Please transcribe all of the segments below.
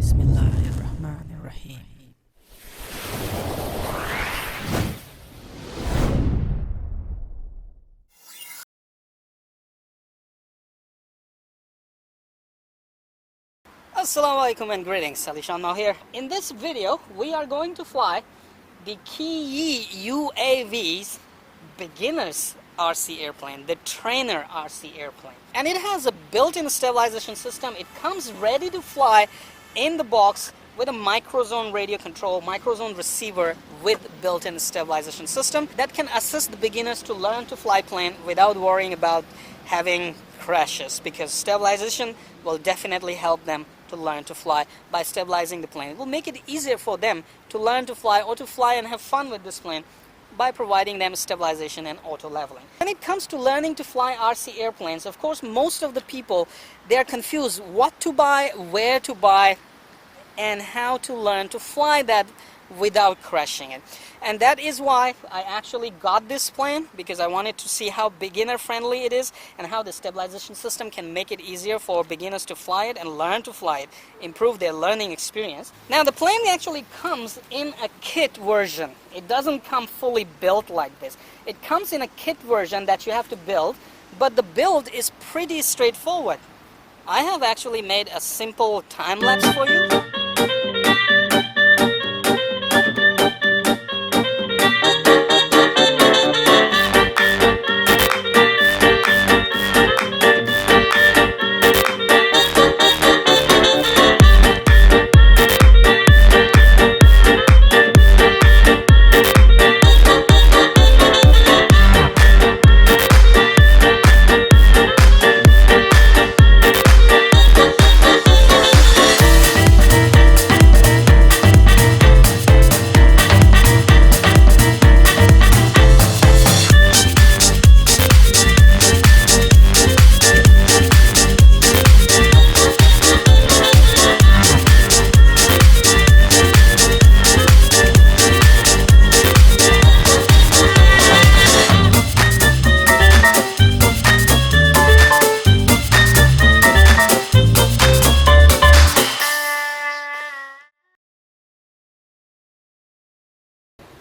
Bismillahirrahmanirrahim. Assalamu alaikum and greetings, AliShanMao here. In this video, we are going to fly the Ki UAV's beginner's RC airplane, the trainer RC airplane. And it has a built-in stabilization system. It comes ready to fly in the box with a microzone radio control, microzone receiver with built-in stabilization system that can assist the beginners to learn to fly plane without worrying about having crashes, because stabilization will definitely help them to learn to fly by stabilizing the plane. It will make it easier for them to learn to fly or to fly and have fun with this plane by providing them stabilization and auto leveling. When it comes to learning to fly RC airplanes, of course, most of the people, they are confused what to buy, where to buy, and how to learn to fly that without crashing it. And that is why I actually got this plane, because I wanted to see how beginner friendly it is and how the stabilization system can make it easier for beginners to fly it and learn to fly it, improve their learning experience. Now the plane actually comes in a kit version. It doesn't come fully built like this. It comes in a kit version that you have to build, but the build is pretty straightforward. I have actually made a simple time lapse for you.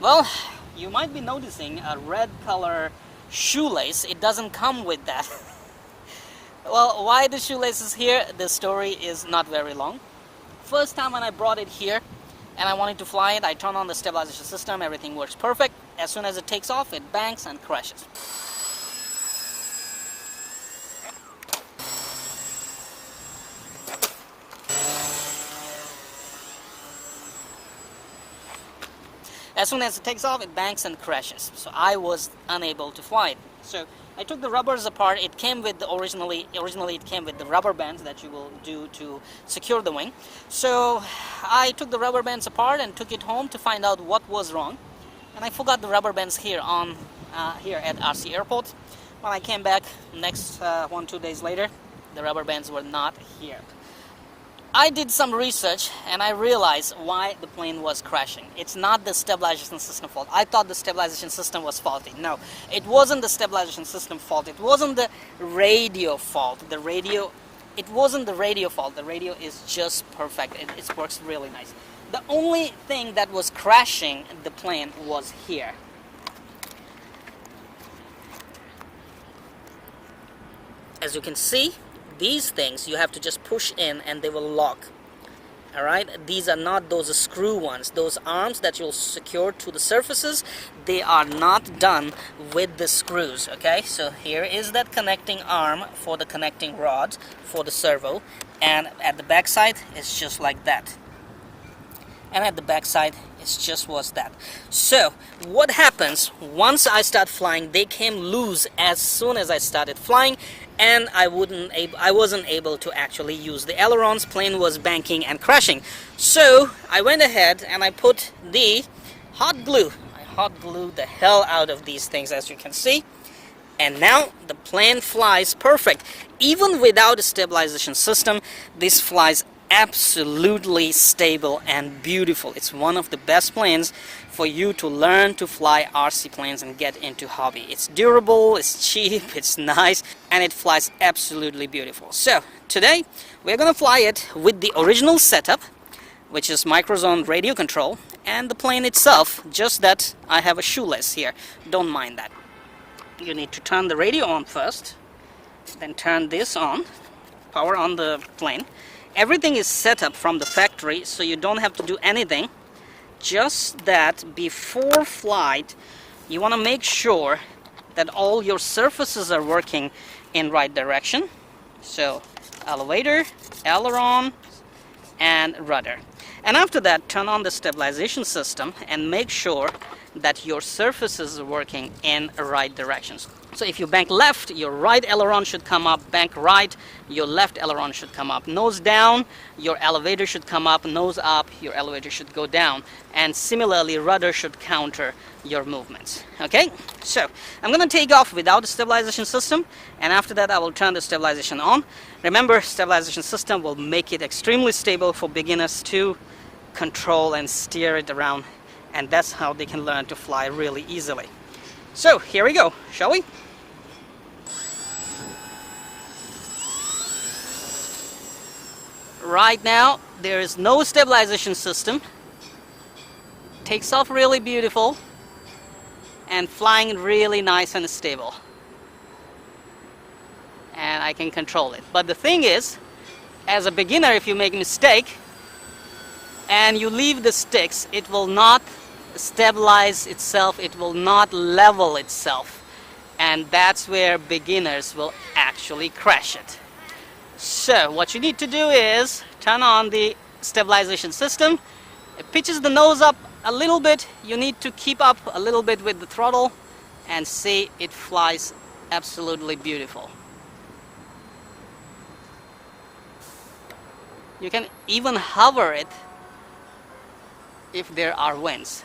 Well, you might be noticing a red color shoelace. It doesn't come with that. Well, why the shoelace is here, the story is not very long. First time when I brought it here and I wanted to fly it, I turn on the stabilization system, everything works perfect. As soon as it takes off, it bangs and crashes. As soon as it takes off, it bangs and crashes. So I was unable to fly it. So I took the rubbers apart. It came with originally it came with the rubber bands that you will do to secure the wing. So I took the rubber bands apart and took it home to find out what was wrong. And I forgot the rubber bands here at RC Airport. When I came back next 1-2 days later, the rubber bands were not here. I did some research and I realized why the plane was crashing. It's not the stabilization system fault. I thought the stabilization system was faulty. No, it wasn't the stabilization system fault. It wasn't the radio fault. It wasn't the radio fault. The radio is just perfect. It works really nice. The only thing that was crashing the plane was here. As you can see, these things you have to just push in and they will lock. Alright, these are not those screw ones. Those arms that you'll secure to the surfaces, they are not done with the screws. Okay, so here is that connecting arm for the connecting rods for the servo, and at the back side it's just like that. And at the back side it just was that. So what happens once I start flying, they came loose as soon as I started flying, and I wasn't able to actually use the ailerons. Plane was banking and crashing. So I went ahead and I put the hot glue. I hot glued the hell out of these things, as you can see, and now the plane flies perfect. Even without a stabilization system, this flies absolutely stable and beautiful. It's one of the best planes for you to learn to fly RC planes and get into hobby. It's durable, it's cheap, it's nice, and it flies absolutely beautiful. So today we're gonna fly it with the original setup. which is microzone radio control, and the plane itself, just that I have a shoelace here. Don't mind that. You need to turn the radio on first, then turn this on, power on the plane. Everything is set up from the factory, so you don't have to do anything. Just that before flight, you want to make sure that all your surfaces are working in right direction. So elevator, aileron, and rudder. And after that, turn on the stabilization system and make sure that your surfaces are working in right directions. So if you bank left, your right aileron should come up. Bank right, your left aileron should come up. Nose down, your elevator should come up. Nose up, your elevator should go down. And similarly, rudder should counter your movements. Okay, so I'm going to take off without the stabilization system, and after that I will turn the stabilization on. Remember, stabilization system will make it extremely stable for beginners to control and steer it around, and that's how they can learn to fly really easily. So here we go, shall we? Right now there is no stabilization system. Takes off really beautiful and flying really nice and stable, and I can control it. But the thing is, as a beginner, if you make a mistake and you leave the sticks, it will not stabilize itself, it will not level itself, and that's where beginners will actually crash it. So what you need to do is turn on the stabilization system. It pitches the nose up a little bit. You need to keep up a little bit with the throttle, and see, it flies absolutely beautiful. You can even hover it if there are winds.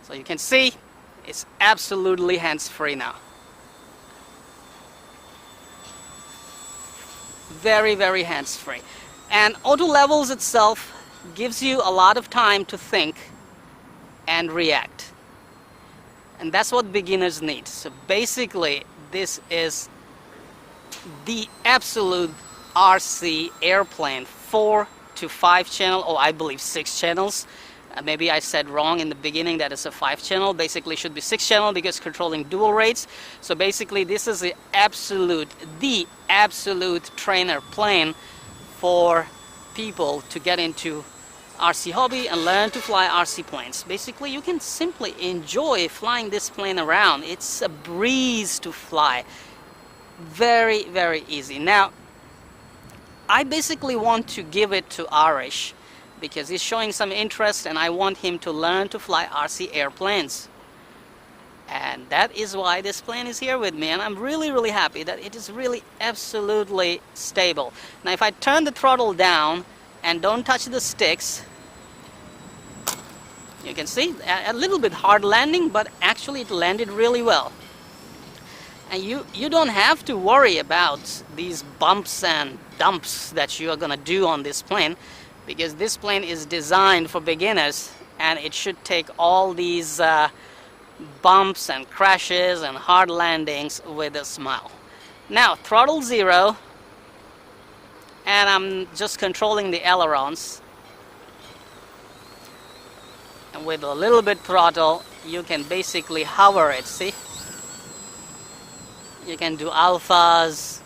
So you can see it's absolutely hands-free now. Very, very hands-free. And auto levels itself gives you a lot of time to think and react. And that's what beginners need. So basically, this is the absolute RC airplane, 4 to 5 channel, or I believe 6 channels. Maybe I said wrong in the beginning that it's a 5 channel. Basically should be 6 channel because controlling dual rates. So basically this is the absolute trainer plane for people to get into RC hobby and learn to fly RC planes. Basically you can simply enjoy flying this plane around. It's a breeze to fly. Very, very easy. Now I basically want to give it to Arish because he's showing some interest, and I want him to learn to fly RC airplanes. And that is why this plane is here with me, and I'm really, really happy that it is really absolutely stable. Now if I turn the throttle down and don't touch the sticks, you can see a little bit hard landing, but actually it landed really well. And you don't have to worry about these bumps and dumps that you are gonna do on this plane, because this plane is designed for beginners, and it should take all these bumps and crashes and hard landings with a smile. Now throttle 0, and I'm just controlling the ailerons, and with a little bit throttle you can basically hover it. See, you can do alphas,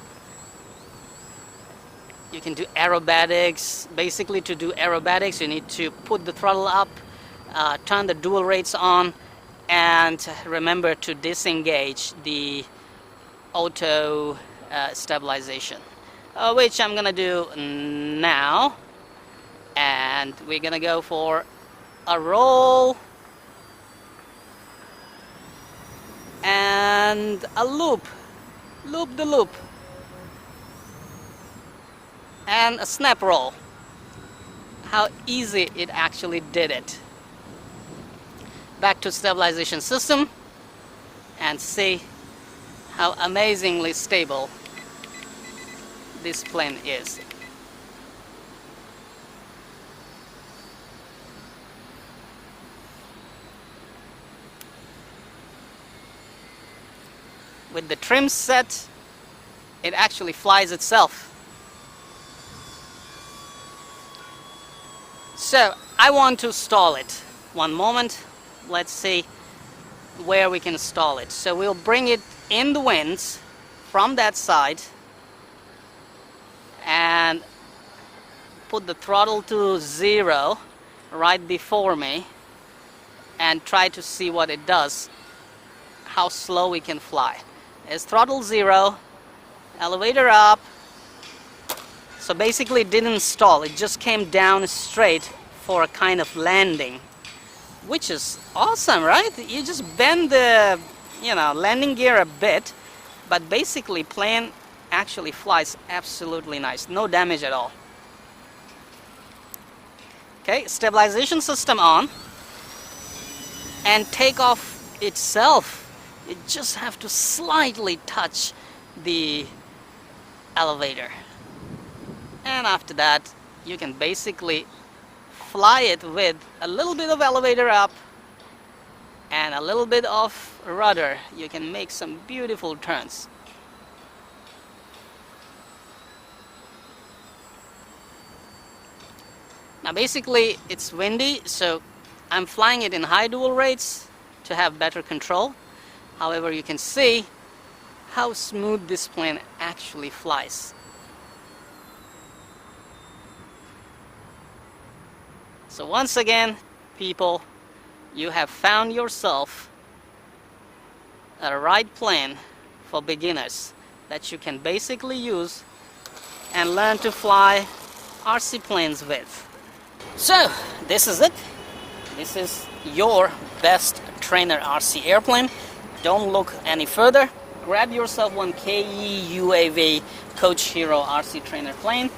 you can do aerobatics. Basically to do aerobatics you need to put the throttle up, turn the dual rates on, and remember to disengage the auto stabilization, which I'm gonna do now. And we're gonna go for a roll and a loop the loop, and a snap roll. How easy it actually did it. Back to stabilization system, and see how amazingly stable this plane is. with the trim set, it actually flies itself. So I want to stall it. One moment, let's see where we can stall it. So we'll bring it in the winds from that side and put the throttle to 0 right before me and try to see what it does, how slow we can fly. It's throttle 0, elevator up. So basically it didn't stall, it just came down straight for a kind of landing, which is awesome, right? You just bend the landing gear a bit, but basically plane actually flies absolutely nice, no damage at all. Okay, stabilization system on, and takeoff itself, you just have to slightly touch the elevator, and after that you can basically fly it with a little bit of elevator up and a little bit of rudder. You can make some beautiful turns. Now basically it's windy, so I'm flying it in high dual rates to have better control. However, you can see how smooth this plane actually flies. So once again, people, you have found yourself a right plane for beginners that you can basically use and learn to fly RC planes with. So this is it. This is your best trainer RC airplane. Don't look any further. Grab yourself one KE UAV Coach Hero RC trainer plane,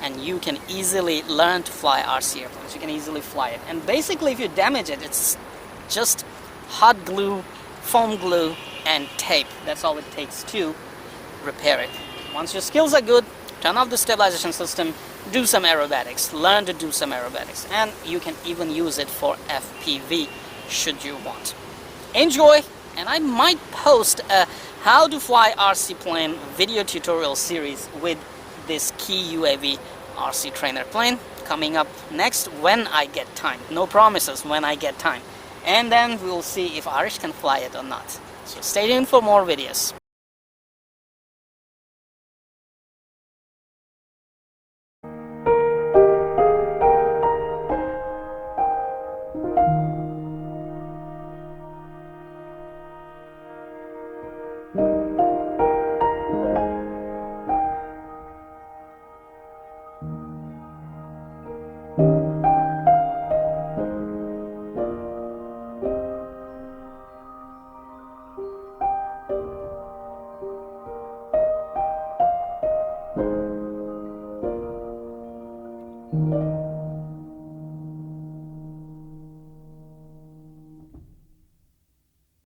and you can easily learn to fly RC airplanes. You can easily fly it. And basically if you damage it, it's just hot glue, foam glue, and tape. That's all it takes to repair it. Once your skills are good, turn off the stabilization system, do some aerobatics, learn to do some aerobatics, and you can even use it for FPV should you want. Enjoy, and I might post a how to fly RC plane video tutorial series with this Key UAV RC trainer plane coming up next when I get time. No promises, when I get time. And then we'll see if Arish can fly it or not. So stay tuned for more videos.